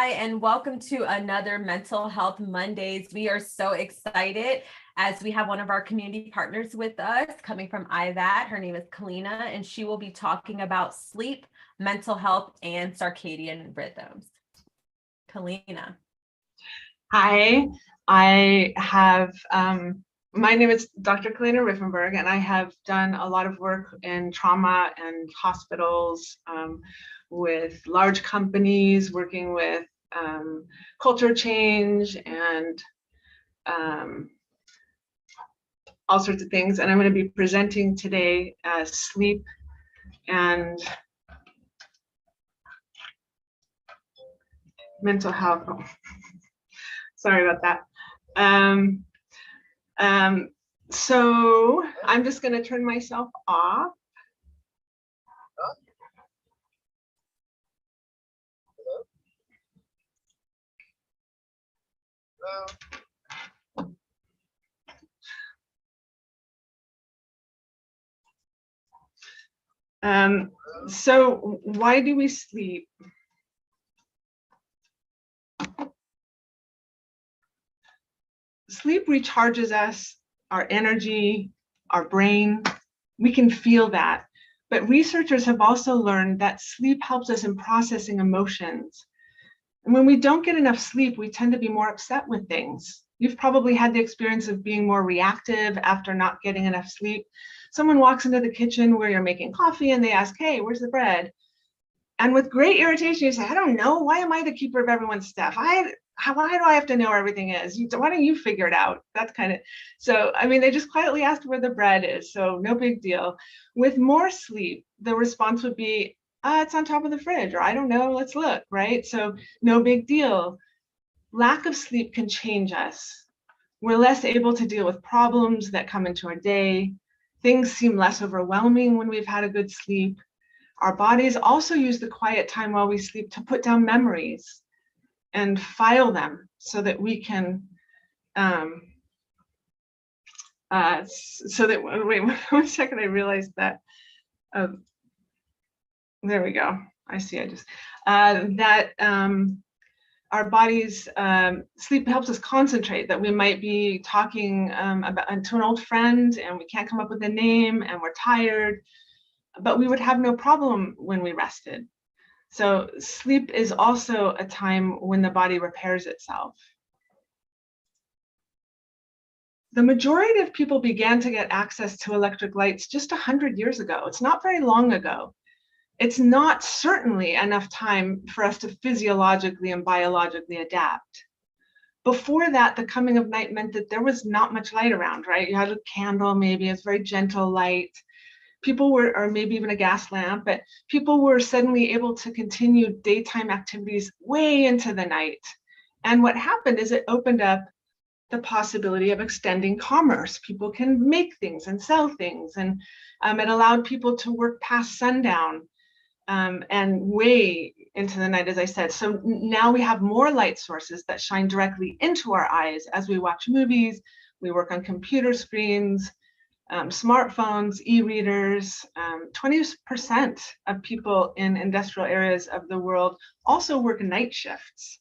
Hi, and welcome to another Mental Health Mondays. We are so excited as we have one of our community partners with us coming from IVAT. Her name is Kalina, and she will be talking about sleep, mental health, and circadian rhythms. Kalina. Hi, my name is Dr. Kalina Riffenberg, and I have done a lot of work in trauma and hospitals with large companies, working with culture change and all sorts of things. And I'm going to be presenting today sleep and mental health. Oh, sorry about that. So I'm just going to turn myself off. So why do we sleep? Sleep recharges us, our energy, our brain. We can feel that. But researchers have also learned that sleep helps us in processing emotions. And when we don't get enough sleep, we tend to be more upset with things. You've probably had the experience of being more reactive after not getting enough sleep. Someone walks into the kitchen where you're making coffee and they ask, "Hey, where's the bread?" And with great irritation, you say, "I don't know. Why am I the keeper of everyone's stuff? Why do I have to know where everything is? Why don't you figure it out?" That's kind of, so, I mean, they just quietly asked where the bread is, so no big deal. With more sleep, the response would be, "It's on top of the fridge," or "I don't know, let's look," right? So no big deal. Lack of sleep can change us. We're less able to deal with problems that come into our day. Things seem less overwhelming when we've had a good sleep. Our bodies also use the quiet time while we sleep to put down memories and file them so that we can, wait 1 second, I realized that, there we go. I see, our bodies, sleep helps us concentrate, that we might be talking to an old friend and we can't come up with a name and we're tired, but we would have no problem when we rested. So sleep is also a time when the body repairs itself. The majority of people began to get access to electric lights just 100 years ago. It's not very long ago. It's not certainly enough time for us to physiologically and biologically adapt. Before that, the coming of night meant that there was not much light around, right? You had a candle, maybe it's very gentle light. People were, or maybe even a gas lamp, but people were suddenly able to continue daytime activities way into the night. And what happened is it opened up the possibility of extending commerce. People can make things and sell things, and it allowed people to work past sundown and way into the night, as I said. So now we have more light sources that shine directly into our eyes as we watch movies, we work on computer screens, smartphones, e-readers. 20% of people in industrial areas of the world also work night shifts.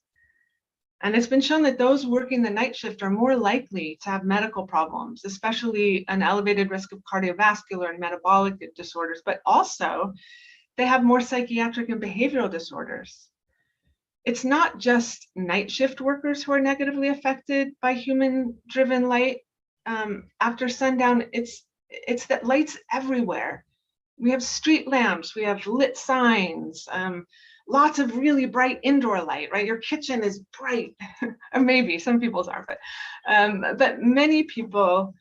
And it's been shown that those working the night shift are more likely to have medical problems, especially an elevated risk of cardiovascular and metabolic disorders, but also they have more psychiatric and behavioral disorders. It's not just night shift workers who are negatively affected by human-driven light. After sundown, it's that light's everywhere. We have street lamps, we have lit signs, lots of really bright indoor light, right? Your kitchen is bright, or maybe some people's are, but many people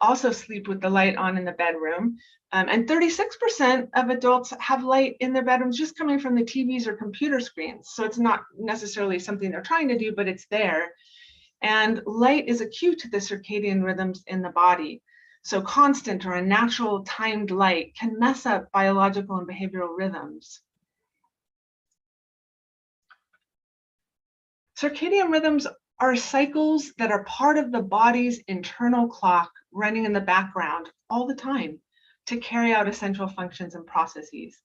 also sleep with the light on in the bedroom. And 36% of adults have light in their bedrooms just coming from the TVs or computer screens. So it's not necessarily something they're trying to do, but it's there. And light is a cue to the circadian rhythms in the body. So constant or unnatural timed light can mess up biological and behavioral rhythms. Circadian rhythms are cycles that are part of the body's internal clock running in the background all the time to carry out essential functions and processes.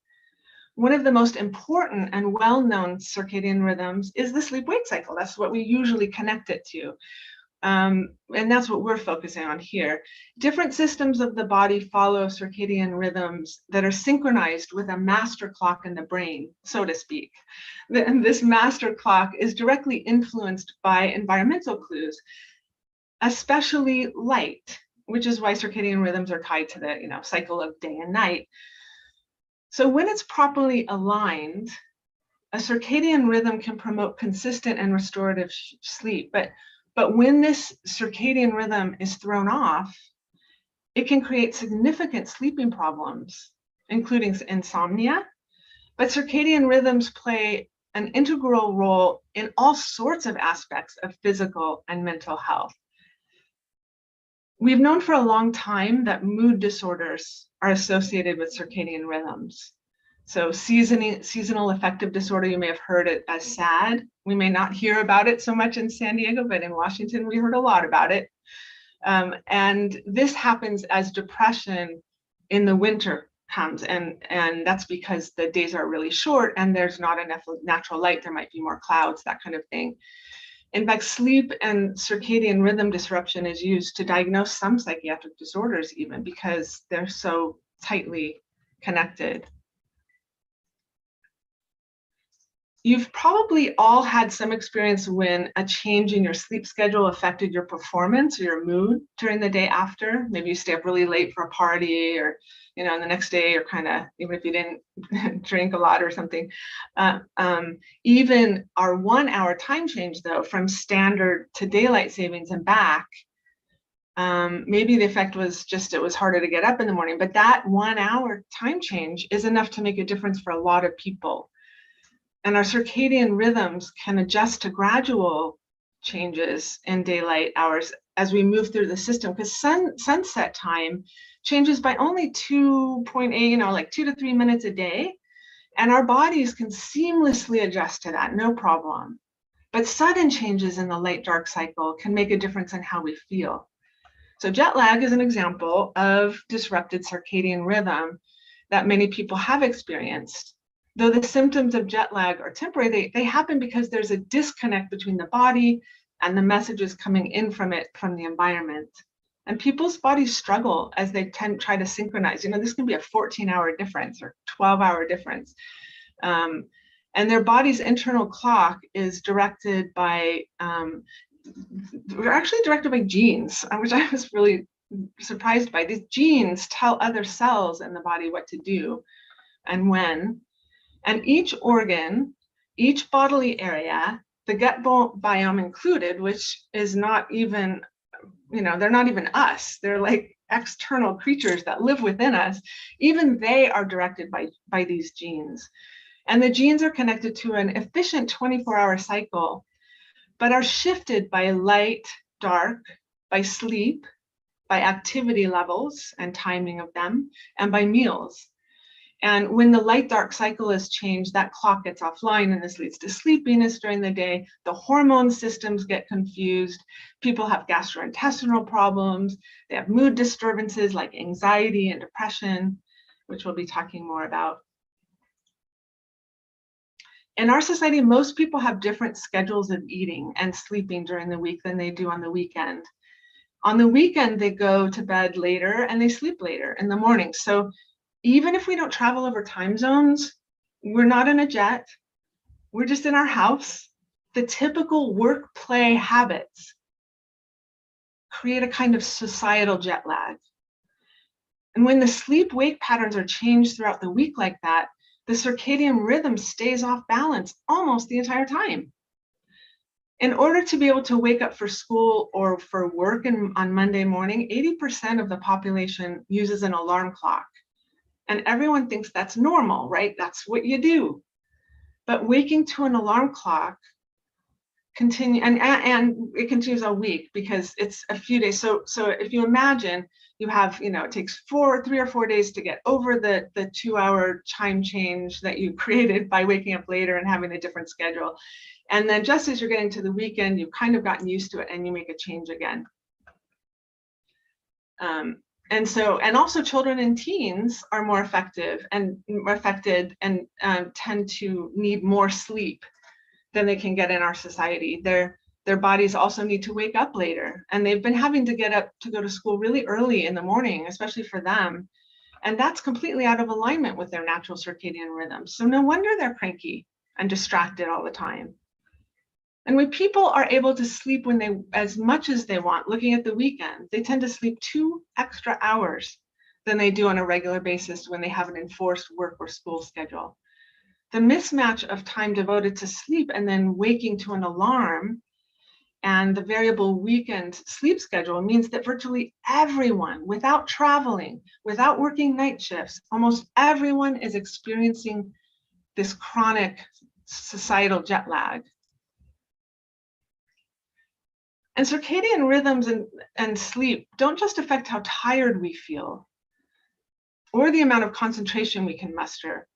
one of the most important and well-known circadian rhythms is the sleep-wake cycle. That's what we usually connect it to. And that's what we're focusing on here. Different systems of the body follow circadian rhythms that are synchronized with a master clock in the brain, so to speak. And this master clock is directly influenced by environmental clues, especially light, which is why circadian rhythms are tied to the cycle of day and night. So when it's properly aligned, a circadian rhythm can promote consistent and restorative sleep. But when this circadian rhythm is thrown off, it can create significant sleeping problems, including insomnia. But circadian rhythms play an integral role in all sorts of aspects of physical and mental health. We've known for a long time that mood disorders are associated with circadian rhythms. So seasonal affective disorder, you may have heard it as SAD. We may not hear about it so much in San Diego, but in Washington, we heard a lot about it. And this happens as depression in the winter comes, and that's because the days are really short and there's not enough natural light. There might be more clouds, that kind of thing. In fact, sleep and circadian rhythm disruption is used to diagnose some psychiatric disorders even because they're so tightly connected. You've probably all had some experience when a change in your sleep schedule affected your performance or your mood during the day after. Maybe you stay up really late for a party, or the next day you're kind of, even if you didn't drink a lot or something. Even our 1 hour time change though, from standard to daylight savings and back, maybe the effect was just it was harder to get up in the morning, but that 1 hour time change is enough to make a difference for a lot of people. And our circadian rhythms can adjust to gradual changes in daylight hours as we move through the system, because sunset time changes by only 2.8, like 2 to 3 minutes a day. And our bodies can seamlessly adjust to that, no problem. But sudden changes in the light dark cycle can make a difference in how we feel. So jet lag is an example of disrupted circadian rhythm that many people have experienced. Though the symptoms of jet lag are temporary, they happen because there's a disconnect between the body and the messages coming in from the environment. And people's bodies struggle as they try to synchronize. This can be a 14-hour difference or 12-hour difference. And their body's internal clock is directed by, we're actually directed by genes, which I was really surprised by. These genes tell other cells in the body what to do and when. And each organ, each bodily area, the gut biome included, which is not even, they're not even us. They're like external creatures that live within us. Even they are directed by these genes. And the genes are connected to an efficient 24-hour cycle, but are shifted by light, dark, by sleep, by activity levels and timing of them, and by meals. And when the light-dark cycle is changed, that clock gets offline, and this leads to sleepiness during the day. The hormone systems get confused. People have gastrointestinal problems. They have mood disturbances like anxiety and depression, which we'll be talking more about. In our society, most people have different schedules of eating and sleeping during the week than they do on the weekend. On the weekend, they go to bed later and they sleep later in the morning. So even if we don't travel over time zones, we're not in a jet, we're just in our house, the typical work-play habits create a kind of societal jet lag. And when the sleep-wake patterns are changed throughout the week like that, the circadian rhythm stays off balance almost the entire time. In order to be able to wake up for school or for work on Monday morning, 80% of the population uses an alarm clock. And everyone thinks that's normal, right? That's what you do. But waking to an alarm clock and it continues all week because it's a few days. So if you imagine you have, it takes 3 or 4 days to get over the 2-hour time change that you created by waking up later and having a different schedule. And then just as you're getting to the weekend, you've kind of gotten used to it and you make a change again. And so, and also children and teens are more effective and more affected and tend to need more sleep than they can get in our society. Their bodies also need to wake up later, and they've been having to get up to go to school really early in the morning, especially for them. And that's completely out of alignment with their natural circadian rhythms. So no wonder they're cranky and distracted all the time. And when people are able to sleep when they, as much as they want, looking at the weekend, they tend to sleep 2 extra hours than they do on a regular basis when they have an enforced work or school schedule. The mismatch of time devoted to sleep and then waking to an alarm and the variable weekend sleep schedule means that virtually everyone, without traveling, without working night shifts, almost everyone is experiencing this chronic societal jet lag. And circadian rhythms and sleep don't just affect how tired we feel or the amount of concentration we can muster,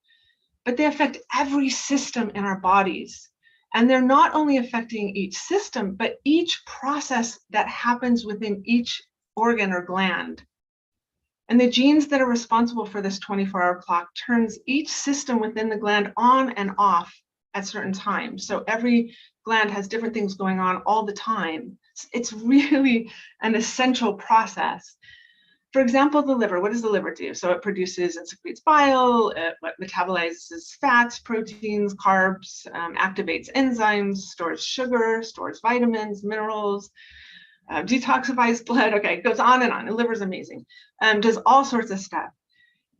but they affect every system in our bodies. And they're not only affecting each system, but each process that happens within each organ or gland. And the genes that are responsible for this 24-hour clock turns each system within the gland on and off at certain times. So every gland has different things going on all the time. It's really an essential process. For example, the liver, what does the liver do? So it produces and secretes bile, it metabolizes fats, proteins, carbs, activates enzymes, stores sugar, stores vitamins, minerals, detoxifies blood. Okay, it goes on and on. The liver's amazing. Does all sorts of stuff.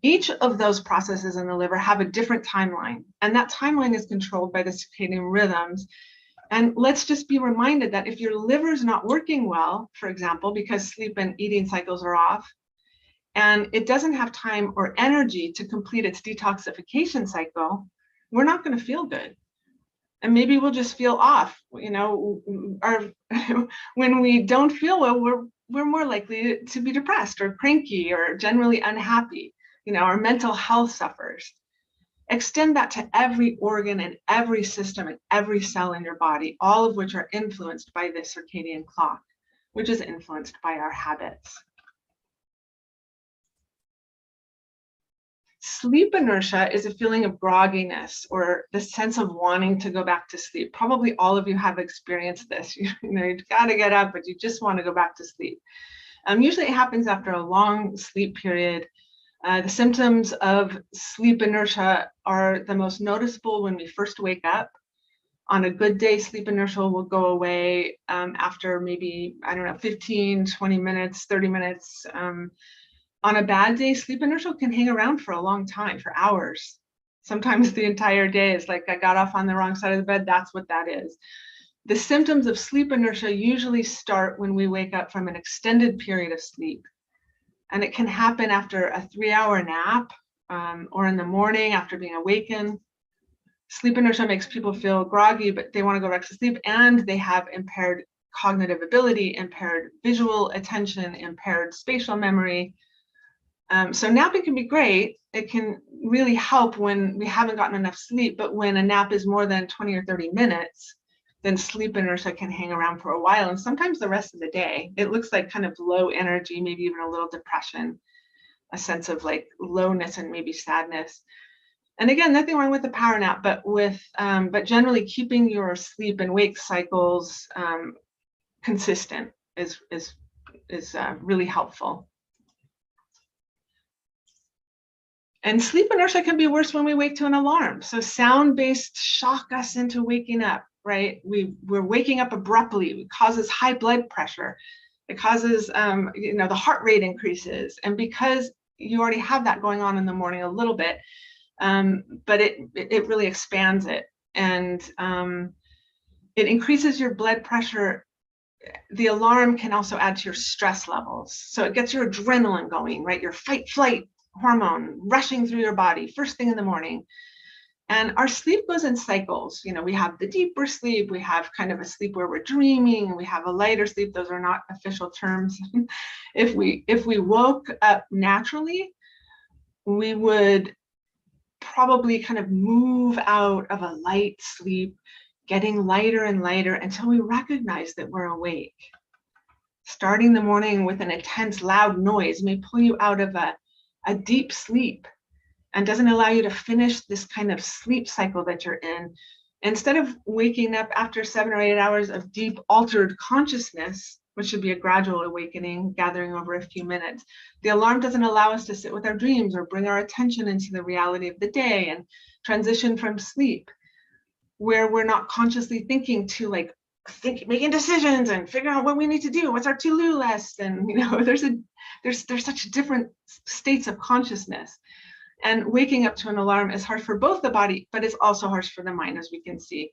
Each of those processes in the liver have a different timeline, and that timeline is controlled by the circadian rhythms. And let's just be reminded that if your liver's not working well, for example, because sleep and eating cycles are off, and it doesn't have time or energy to complete its detoxification cycle, we're not going to feel good. And maybe we'll just feel off. You know, when we don't feel well, we're more likely to be depressed or cranky or generally unhappy. You know, our mental health suffers. Extend that to every organ and every system and every cell in your body, all of which are influenced by the circadian clock, which is influenced by our habits. Sleep inertia is a feeling of grogginess or the sense of wanting to go back to sleep. Probably all of you have experienced this. You know, you've got to get up, but you just want to go back to sleep. Usually it happens after a long sleep period. The symptoms of sleep inertia are the most noticeable when we first wake up. On a good day, sleep inertia will go away after maybe, 15, 20 minutes, 30 minutes. On a bad day, sleep inertia can hang around for a long time, for hours. Sometimes the entire day is like I got off on the wrong side of the bed. That's what that is. The symptoms of sleep inertia usually start when we wake up from an extended period of sleep. And it can happen after a 3-hour nap or in the morning after being awakened. Sleep inertia makes people feel groggy, but they want to go back to sleep, and they have impaired cognitive ability, impaired visual attention, impaired spatial memory. So napping can be great. It can really help when we haven't gotten enough sleep, but when a nap is more than 20 or 30 minutes, then sleep inertia can hang around for a while, and sometimes the rest of the day. It looks like kind of low energy, maybe even a little depression, a sense of like lowness and maybe sadness. And again, nothing wrong with the power nap, but generally keeping your sleep and wake cycles consistent is really helpful. And sleep inertia can be worse when we wake to an alarm. So sound-based shock us into waking up, right? We're waking up abruptly. It causes high blood pressure. It causes, the heart rate increases. And because you already have that going on in the morning a little bit, but it really expands it. And it increases your blood pressure. The alarm can also add to your stress levels. So it gets your adrenaline going, right? Your fight, flight hormone rushing through your body first thing in the morning. And our sleep goes in cycles. You know, we have the deeper sleep, we have kind of a sleep where we're dreaming, we have a lighter sleep. Those are not official terms. If we woke up naturally, we would probably kind of move out of a light sleep, getting lighter and lighter until we recognize that we're awake. Starting the morning with an intense, loud noise may pull you out of a deep sleep and doesn't allow you to finish this kind of sleep cycle that you're in. Instead of waking up after 7 or 8 hours of deep altered consciousness, which should be a gradual awakening gathering over a few minutes, the alarm doesn't allow us to sit with our dreams or bring our attention into the reality of the day and transition from sleep, where we're not consciously thinking to like making decisions and figuring out what we need to do, what's our to-do list, and there's such different states of consciousness. And waking up to an alarm is harsh for both the body, but it's also harsh for the mind, as we can see.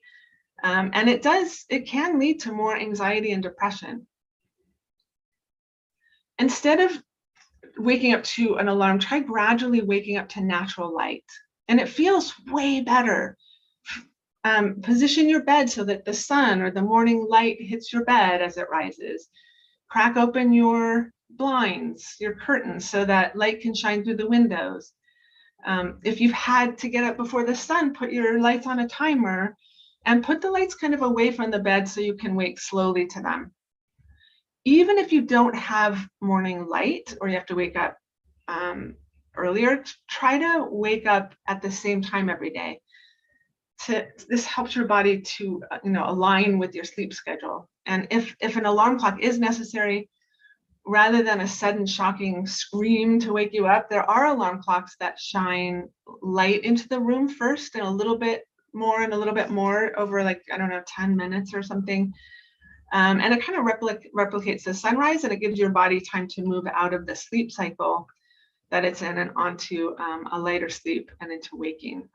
And it can lead to more anxiety and depression. Instead of waking up to an alarm, try gradually waking up to natural light. And it feels way better. Position your bed so that the sun or the morning light hits your bed as it rises. Crack open your blinds, your curtains, so that light can shine through the windows. If you've had to get up before the sun, put your lights on a timer and put the lights kind of away from the bed so you can wake slowly to them. Even if you don't have morning light or you have to wake up earlier, try to wake up at the same time every day. This helps your body to align with your sleep schedule. And if an alarm clock is necessary, rather than a sudden shocking scream to wake you up, there are alarm clocks that shine light into the room first and a little bit more over 10 minutes or something. And it kind of replicates the sunrise, and it gives your body time to move out of the sleep cycle that it's in and onto a lighter sleep and into waking.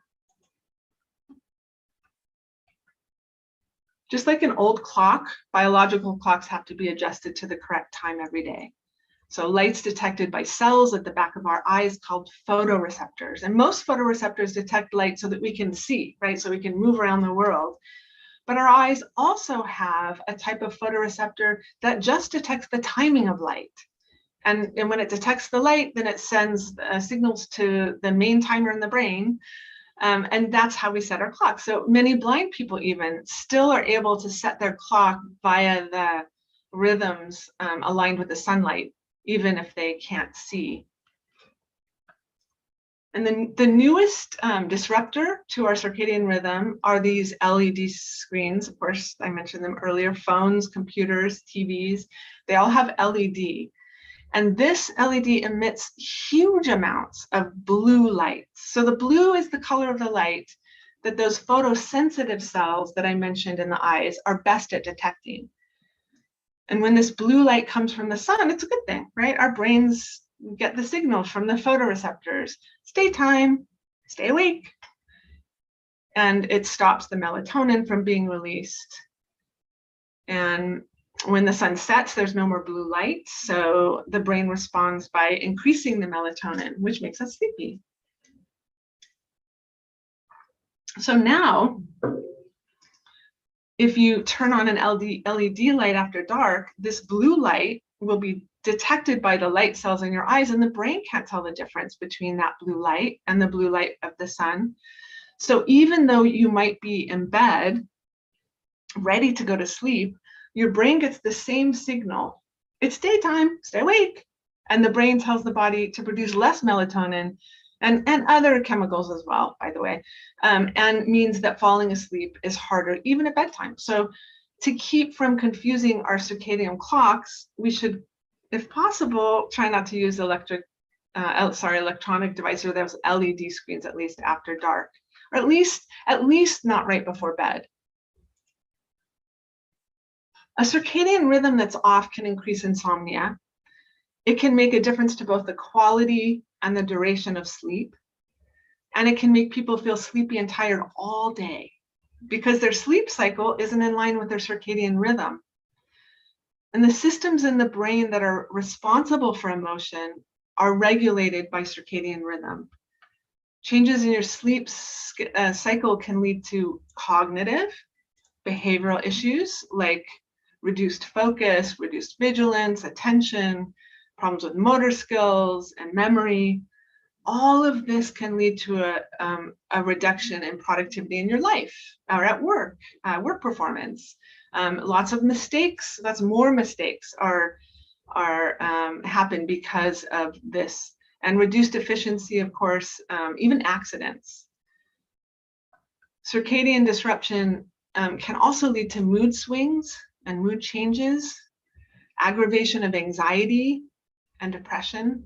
Just like an old clock, biological clocks have to be adjusted to the correct time every day. So light's detected by cells at the back of our eyes called photoreceptors. And most photoreceptors detect light so that we can see, right? So we can move around the world. But our eyes also have a type of photoreceptor that just detects the timing of light. And when it detects the light, then it sends signals to the main timer in the brain. And that's how we set our clock. So many blind people even still are able to set their clock via the rhythms aligned with the sunlight, even if they can't see. And then the newest disruptor to our circadian rhythm are these LED screens. Of course, I mentioned them earlier: phones, computers, TVs. They all have LED. And this LED emits huge amounts of blue light. So the blue is the color of the light that those photosensitive cells that I mentioned in the eyes are best at detecting. And when this blue light comes from the sun, it's a good thing, right? Our brains get the signal from the photoreceptors. It's daytime, stay awake. And it stops the melatonin from being released. And when the sun sets, there's no more blue light, so the brain responds by increasing the melatonin, which makes us sleepy. So now, if you turn on an LED light after dark, this blue light will be detected by the light cells in your eyes, and the brain can't tell the difference between that blue light and the blue light of the sun. So even though you might be in bed, ready to go to sleep, your brain gets the same signal. It's daytime, stay awake. And the brain tells the body to produce less melatonin and other chemicals as well, by the way, and means that falling asleep is harder even at bedtime. So to keep from confusing our circadian clocks, we should, if possible, try not to use electronic devices or those LED screens, at least after dark, or at least not right before bed. A circadian rhythm that's off can increase insomnia. It can make a difference to both the quality and the duration of sleep. And it can make people feel sleepy and tired all day because their sleep cycle isn't in line with their circadian rhythm. And the systems in the brain that are responsible for emotion are regulated by circadian rhythm. Changes in your sleep cycle can lead to cognitive, behavioral issues like reduced focus, reduced vigilance, attention, problems with motor skills and memory. All of this can lead to a reduction in productivity in your life or at work, work performance. Lots of mistakes, more mistakes are happen because of this, and reduced efficiency, of course, even accidents. Circadian disruption can also lead to mood swings and mood changes, aggravation of anxiety and depression.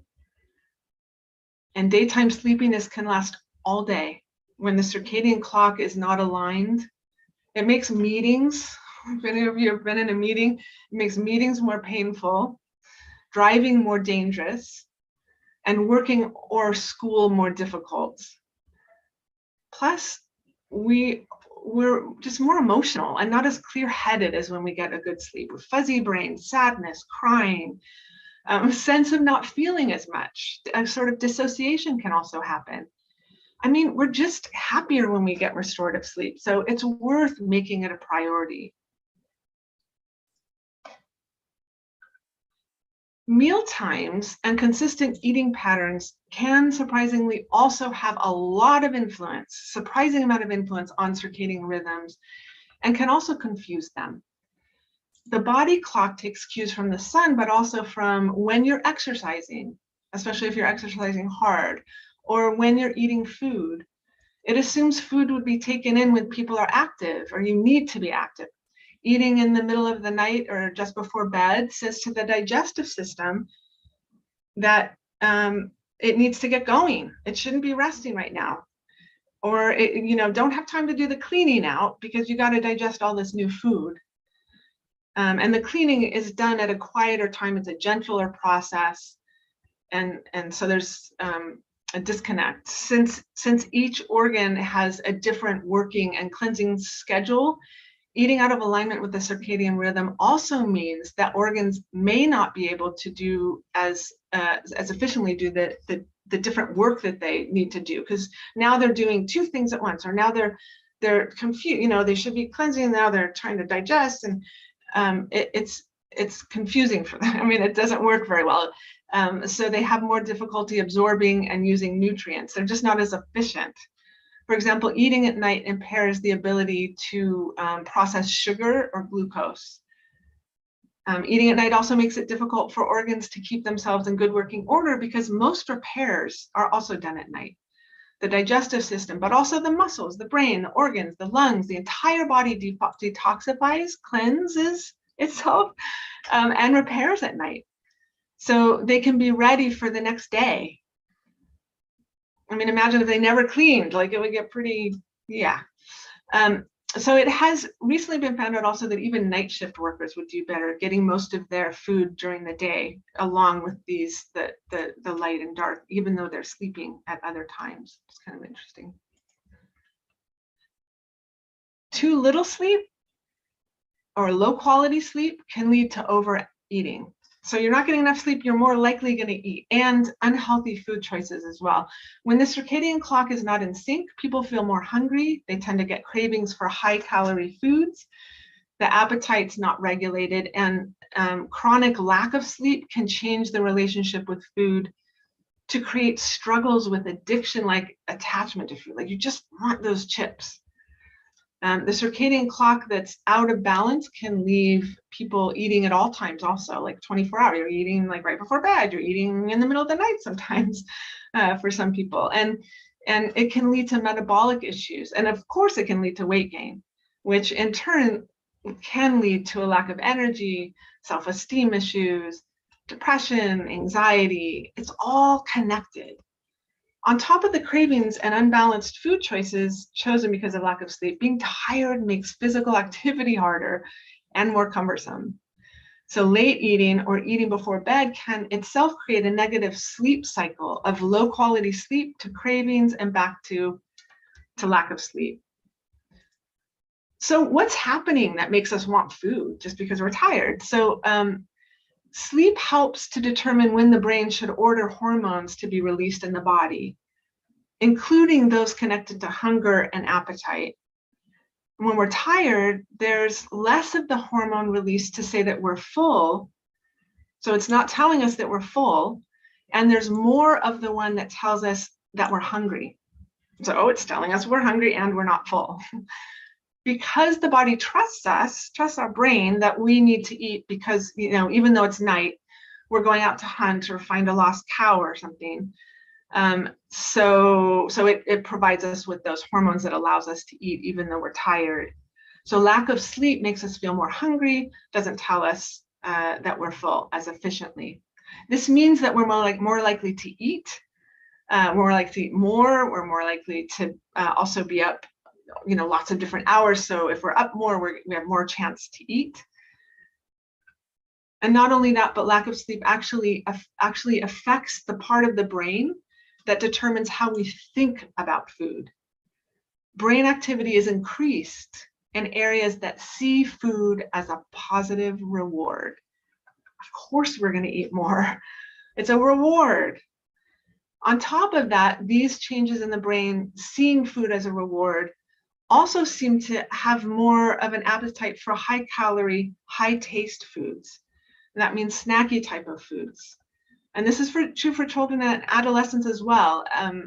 And daytime sleepiness can last all day when the circadian clock is not aligned. It makes meetings, if any of you have been in a meeting, it makes meetings more painful, driving more dangerous, and working or school more difficult. Plus, we're just more emotional and not as clear-headed as when we get a good sleep, with fuzzy brains, sadness, crying, a sense of not feeling as much. A sort of dissociation can also happen. I mean, we're just happier when we get restorative sleep, so it's worth making it a priority. Meal times and consistent eating patterns can surprisingly also have a lot of influence, surprising amount of influence on circadian rhythms, and can also confuse them. The body clock takes cues from the sun, but also from when you're exercising, especially if you're exercising hard, or when you're eating food. It assumes food would be taken in when people are active, or you need to be active. Eating in the middle of the night or just before bed says to the digestive system that it needs to get going. It shouldn't be resting right now. Or don't have time to do the cleaning out because you got to digest all this new food. And the cleaning is done at a quieter time. It's a gentler process. And so there's a disconnect. Since each organ has a different working and cleansing schedule, eating out of alignment with the circadian rhythm also means that organs may not be able to do as efficiently do the different work that they need to do, because now they're doing two things at once, or now they're confused. They should be cleansing, now they're trying to digest, and it's confusing for them. I mean, it doesn't work very well. So they have more difficulty absorbing and using nutrients. They're just not as efficient. For example, eating at night impairs the ability to process sugar or glucose. Eating at night also makes it difficult for organs to keep themselves in good working order, because most repairs are also done at night. The digestive system, but also the muscles, the brain, the organs, the lungs, the entire body detoxifies, cleanses itself, and repairs at night. So they can be ready for the next day. I mean, imagine if they never cleaned, like it would get pretty, yeah. So it has recently been found out also that even night shift workers would do better getting most of their food during the day, along with the light and dark, even though they're sleeping at other times. It's kind of interesting. Too little sleep or low quality sleep can lead to overeating. So you're not getting enough sleep, you're more likely going to eat, and unhealthy food choices as well. When the circadian clock is not in sync, people feel more hungry. They tend to get cravings for high calorie foods. The appetite's not regulated, and chronic lack of sleep can change the relationship with food to create struggles with addiction, like attachment to food. Like you just want those chips. The circadian clock that's out of balance can leave people eating at all times also, like 24 hours. You're eating like right before bed, you're eating in the middle of the night sometimes for some people. And it can lead to metabolic issues. And of course it can lead to weight gain, which in turn can lead to a lack of energy, self-esteem issues, depression, anxiety. It's all connected. On top of the cravings and unbalanced food choices chosen because of lack of sleep, being tired makes physical activity harder and more cumbersome. So late eating or eating before bed can itself create a negative sleep cycle of low quality sleep to cravings and back to lack of sleep. So what's happening that makes us want food just because we're tired? So sleep helps to determine when the brain should order hormones to be released in the body, including those connected to hunger and appetite. When we're tired, there's less of the hormone released to say that we're full. So it's not telling us that we're full. And there's more of the one that tells us that we're hungry. So it's telling us we're hungry and we're not full. Because the body trusts us, trusts our brain that we need to eat, because even though it's night, we're going out to hunt or find a lost cow or something. So it provides us with those hormones that allows us to eat even though we're tired. So lack of sleep makes us feel more hungry, doesn't tell us that we're full as efficiently. This means that we're more likely to eat, more likely to eat more, we're more likely to also be up, lots of different hours. So if we're up more, we have more chance to eat. And not only that, but lack of sleep actually affects the part of the brain that determines how we think about food. Brain activity is increased in areas that see food as a positive reward. Of course, we're going to eat more. It's a reward. On top of that, these changes in the brain, seeing food as a reward, also seem to have more of an appetite for high calorie, high taste foods. That means snacky type of foods. And this is true for children and adolescents as well.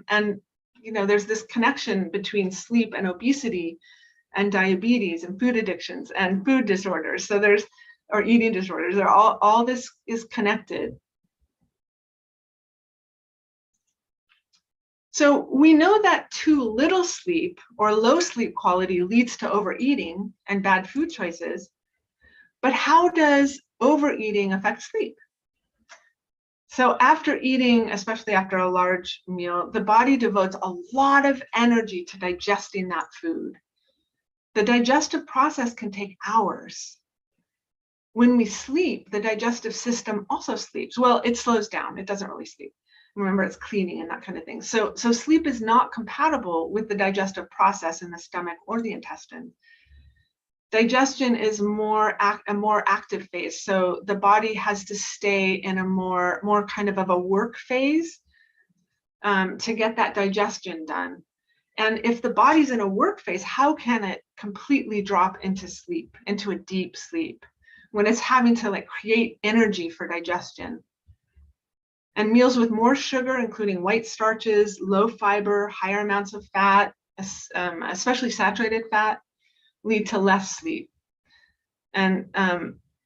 And there's this connection between sleep and obesity and diabetes and food addictions and food disorders. Or eating disorders. All this is connected. So we know that too little sleep or low sleep quality leads to overeating and bad food choices. But how does overeating affect sleep? So after eating, especially after a large meal, the body devotes a lot of energy to digesting that food. The digestive process can take hours. When we sleep, the digestive system also sleeps. Well, it slows down. It doesn't really sleep. Remember, it's cleaning and that kind of thing. So sleep is not compatible with the digestive process in the stomach or the intestine. Digestion is a more active phase. So the body has to stay in a more kind of a work phase to get that digestion done. And if the body's in a work phase, how can it completely drop into sleep, into a deep sleep, when it's having to create energy for digestion? And meals with more sugar, including white starches, low fiber, higher amounts of fat, especially saturated fat, lead to less sleep. And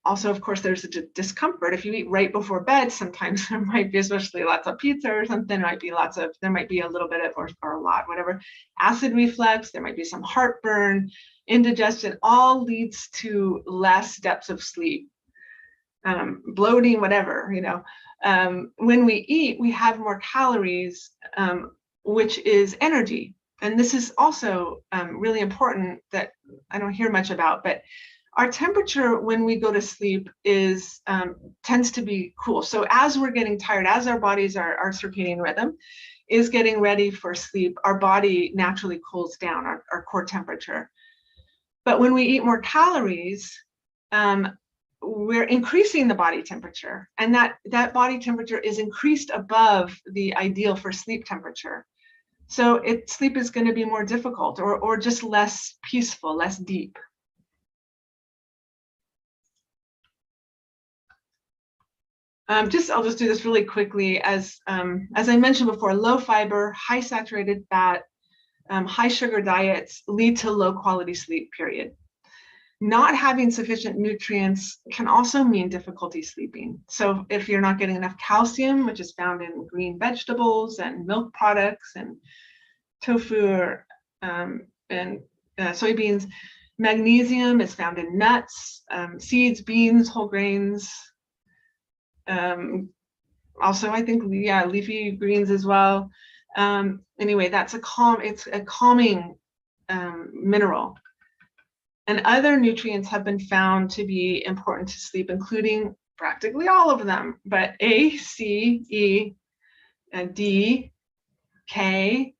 also, of course, there's a discomfort. If you eat right before bed, sometimes there might be, especially lots of pizza or something, there might be a little bit of, or a lot, whatever, acid reflux, there might be some heartburn, indigestion, all leads to less depths of sleep, bloating, whatever, when we eat, we have more calories, which is energy. And this is also really important that I don't hear much about, but our temperature when we go to sleep tends to be cool. So as we're getting tired, as our bodies, our circadian rhythm is getting ready for sleep, our body naturally cools down, our core temperature. But when we eat more calories, we're increasing the body temperature, and that body temperature is increased above the ideal for sleep temperature. So sleep is going to be more difficult or just less peaceful, less deep. I'll just do this really quickly. As I mentioned before, low fiber, high saturated fat, high sugar diets lead to low quality sleep, period. Not having sufficient nutrients can also mean difficulty sleeping. So if you're not getting enough calcium, which is found in green vegetables and milk products and tofu and soybeans, magnesium is found in nuts, seeds, beans, whole grains. Also, I think, leafy greens as well. Anyway, it's a calming mineral. And other nutrients have been found to be important to sleep, including practically all of them, but A, C, E, and D, K,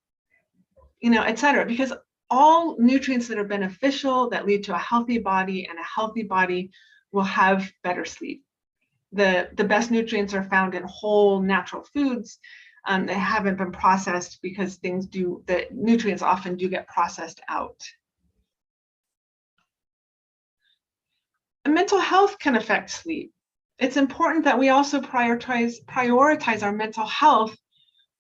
etc. Because all nutrients that are beneficial, that lead to a healthy body, and a healthy body will have better sleep. The best nutrients are found in whole natural foods. They haven't been processed because the nutrients often do get processed out. Mental health can affect sleep. It's important that we also prioritize our mental health,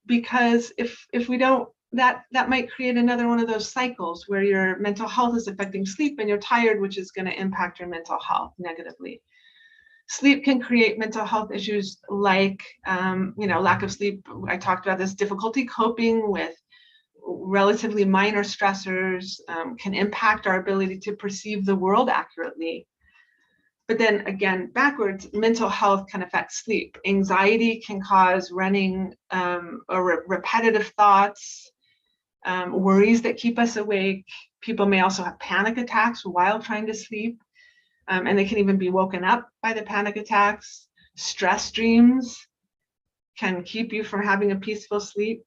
because if we don't, that might create another one of those cycles where your mental health is affecting sleep and you're tired, which is going to impact your mental health negatively. Sleep can create mental health issues like, lack of sleep. I talked about this, difficulty coping with relatively minor stressors, can impact our ability to perceive the world accurately. But then again, backwards, mental health can affect sleep. Anxiety can cause running or repetitive thoughts, worries that keep us awake. People may also have panic attacks while trying to sleep, and they can even be woken up by the panic attacks. Stress dreams can keep you from having a peaceful sleep.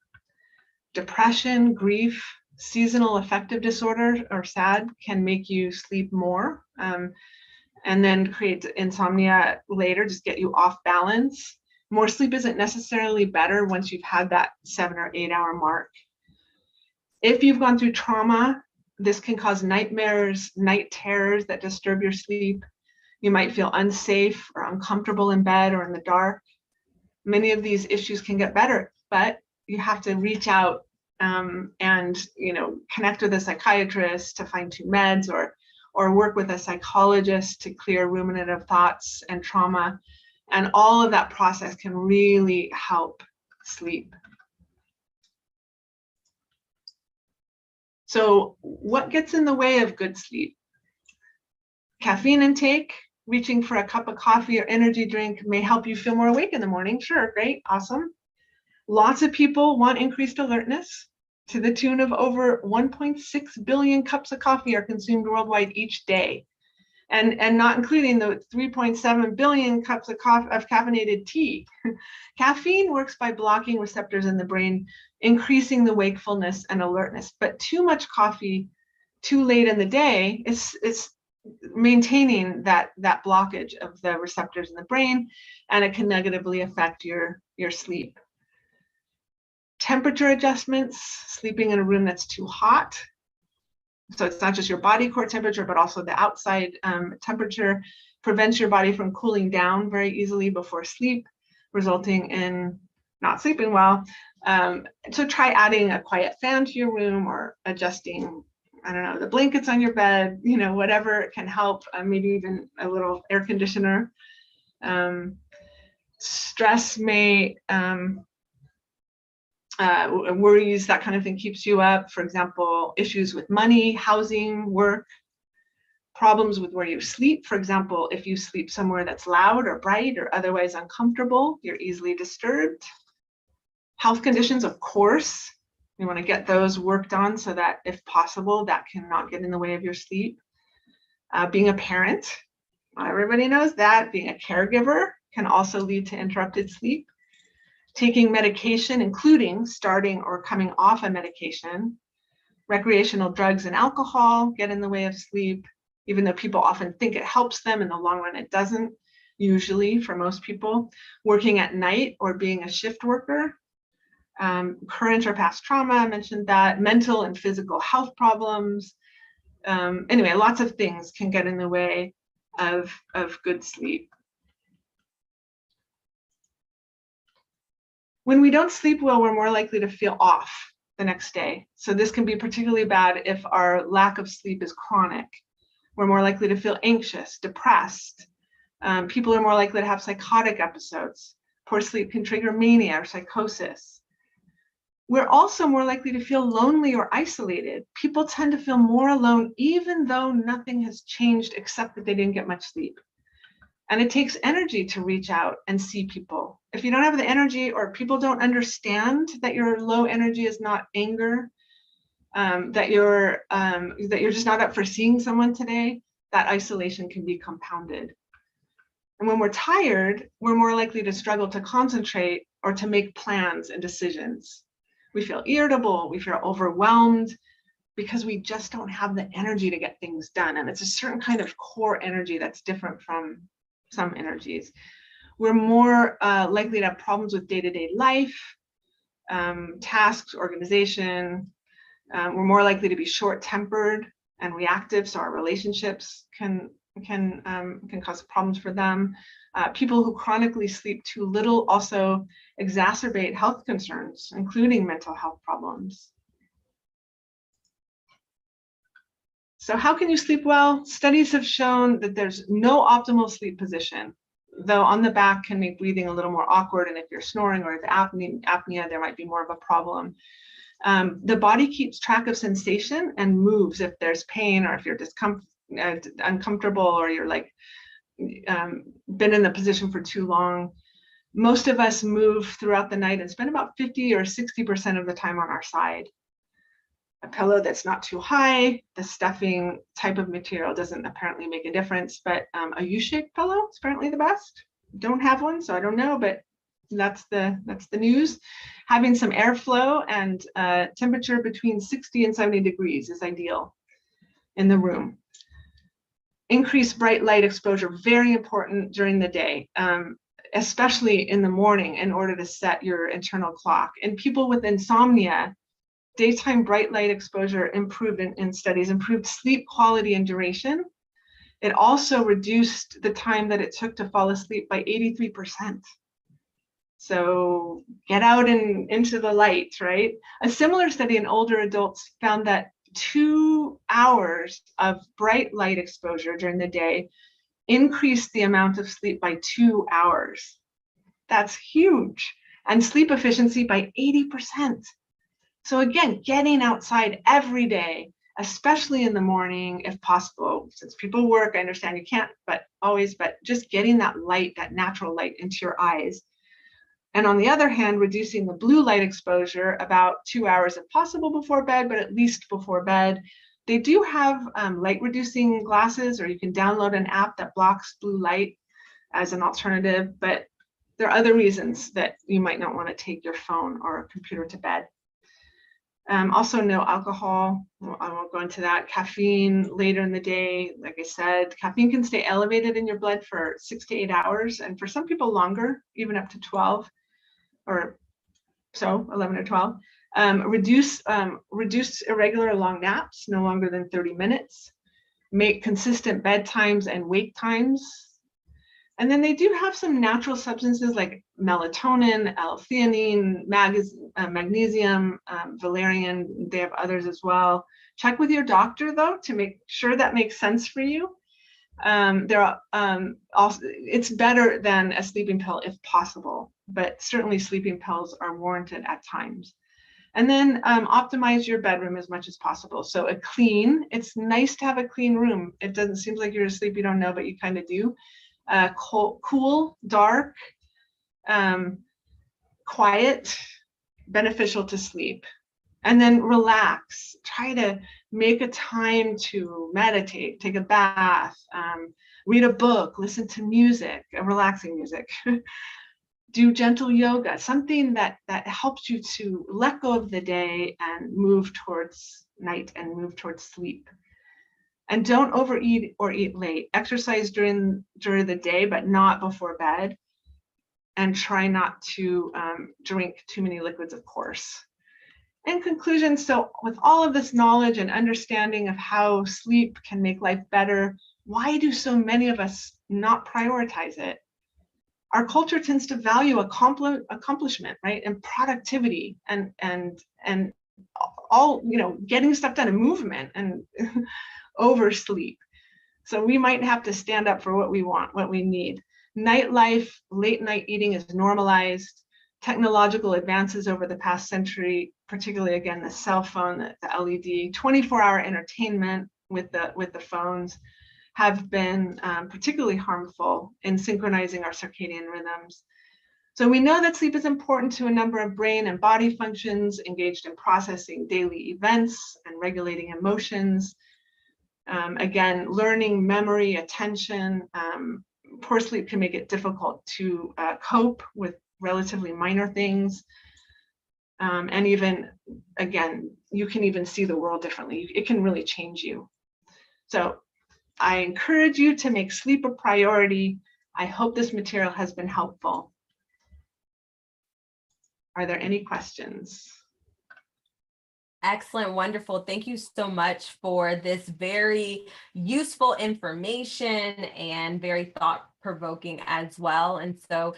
Depression, grief, seasonal affective disorder, or SAD, can make you sleep more, and then create insomnia later, just get you off balance. More sleep isn't necessarily better once you've had that 7 or 8 hour mark. If you've gone through trauma, this can cause nightmares, night terrors that disturb your sleep. You might feel unsafe or uncomfortable in bed or in the dark. Many of these issues can get better, but you have to reach out and connect with a psychiatrist to fine-tune meds, or work with a psychologist to clear ruminative thoughts and trauma. And all of that process can really help sleep. So what gets in the way of good sleep? Caffeine intake. Reaching for a cup of coffee or energy drink may help you feel more awake in the morning. Sure, great, awesome. Lots of people want increased alertness. To the tune of over 1.6 billion cups of coffee are consumed worldwide each day, and not including the 3.7 billion cups of caffeinated tea. Caffeine works by blocking receptors in the brain, increasing the wakefulness and alertness. But too much coffee too late in the day is maintaining that blockage of the receptors in the brain, and it can negatively affect your sleep. Temperature adjustments, sleeping in a room that's too hot. So it's not just your body core temperature, but also the outside temperature, prevents your body from cooling down very easily before sleep, resulting in not sleeping well. So try adding a quiet fan to your room, or adjusting, the blankets on your bed, whatever can help, maybe even a little air conditioner. Stress may, worries, that kind of thing keeps you up. For example, issues with money, housing, work, problems with where you sleep. For example, if you sleep somewhere that's loud or bright or otherwise uncomfortable, you're easily disturbed. Health conditions, of course, you want to get those worked on so that, if possible, that cannot get in the way of your sleep. Being a parent, not everybody knows that. Being a caregiver can also lead to interrupted sleep. Taking medication, including starting or coming off a medication. Recreational drugs and alcohol get in the way of sleep, even though people often think it helps them. In the long run, it doesn't, usually, for most people. Working at night or being a shift worker. Current or past trauma, I mentioned that. Mental and physical health problems. Anyway, lots of things can get in the way of good sleep. When we don't sleep well, we're more likely to feel off the next day. So this can be particularly bad if our lack of sleep is chronic. We're more likely to feel anxious, depressed. People are more likely to have psychotic episodes. Poor sleep can trigger mania or psychosis. We're also more likely to feel lonely or isolated. People tend to feel more alone even though nothing has changed except that they didn't get much sleep. And it takes energy to reach out and see people. If you don't have the energy, or people don't understand that your low energy is not anger, that you're just not up for seeing someone today, that isolation can be compounded. And when we're tired, we're more likely to struggle to concentrate or to make plans and decisions. We feel irritable, we feel overwhelmed, because we just don't have the energy to get things done. And it's a certain kind of core energy that's different from some energies. We're more likely to have problems with day-to-day life, tasks, organization. We're more likely to be short-tempered and reactive, so our relationships can cause problems for them. People who chronically sleep too little also exacerbate health concerns, including mental health problems. So how can you sleep well? Studies have shown that there's no optimal sleep position. though on the back can make breathing a little more awkward. And if you're snoring or if apnea, there might be more of a problem. The body keeps track of sensation and moves if there's pain or if you're uncomfortable or you're like been in the position for too long. Most of us move throughout the night and spend about 50 or 60% of the time on our side. A pillow that's not too high, the stuffing type of material doesn't apparently make a difference, but a U-shaped pillow is apparently the best. Don't have one, so I don't know, but that's the news. Having some airflow and temperature between 60 and 70 degrees is ideal in the room. Increase bright light exposure, very important during the day, especially in the morning in order to set your internal clock. And people with insomnia, daytime bright light exposure improved in studies, improved sleep quality and duration. It also reduced the time that it took to fall asleep by 83%. So get out and into the light, right? A similar study in older adults found that 2 hours of bright light exposure during the day increased the amount of sleep by 2 hours. That's huge. And sleep efficiency by 80%. So again, getting outside every day, especially in the morning, if possible. Since people work, I understand you can't, but just getting that light, that natural light into your eyes. And on the other hand, reducing the blue light exposure about 2 hours if possible before bed, but at least before bed. They do have light reducing glasses, or you can download an app that blocks blue light as an alternative, but there are other reasons that you might not want to take your phone or a computer to bed. Also, no alcohol. Well, I won't go into that. Caffeine later in the day, like I said, caffeine can stay elevated in your blood for 6 to 8 hours, and for some people longer, even up to 12 or so, 11 or 12. Reduce irregular long naps, no longer than 30 minutes. Make consistent bedtimes and wake times. And then they do have some natural substances like melatonin, L-theanine, magnesium, valerian. They have others as well. Check with your doctor though to make sure that makes sense for you. It's better than a sleeping pill if possible, but certainly sleeping pills are warranted at times. And then optimize your bedroom as much as possible. So it's nice to have a clean room. It doesn't seem like you're asleep, you don't know, but you kind of do. Cool, dark, quiet, beneficial to sleep. And then relax. Try to make a time to meditate, take a bath, read a book, listen to music, relaxing music. Do gentle yoga, something that helps you to let go of the day and move towards night and move towards sleep. And don't overeat or eat late. Exercise during the day, but not before bed. And try not to drink too many liquids, of course. In conclusion, so with all of this knowledge and understanding of how sleep can make life better, why do so many of us not prioritize it? Our culture tends to value accomplishment, right, and productivity, and all, getting stuff done, and movement, and over sleep. So we might have to stand up for what we want, what we need. Nightlife, late night eating is normalized. Technological advances over the past century, particularly again the cell phone, the LED, 24-hour entertainment with the phones, have been particularly harmful in synchronizing our circadian rhythms. So we know that sleep is important to a number of brain and body functions engaged in processing daily events and regulating emotions. Again, learning, memory, attention. Poor sleep can make it difficult to cope with relatively minor things. And even, again, you can even see the world differently. It can really change you. So I encourage you to make sleep a priority. I hope this material has been helpful. Are there any questions? Excellent, wonderful. Thank you so much for this very useful information and very thought-provoking as well. And so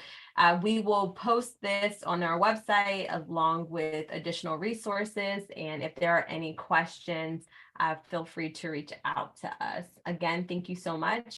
we will post this on our website along with additional resources. And if there are any questions, feel free to reach out to us. Again, thank you so much.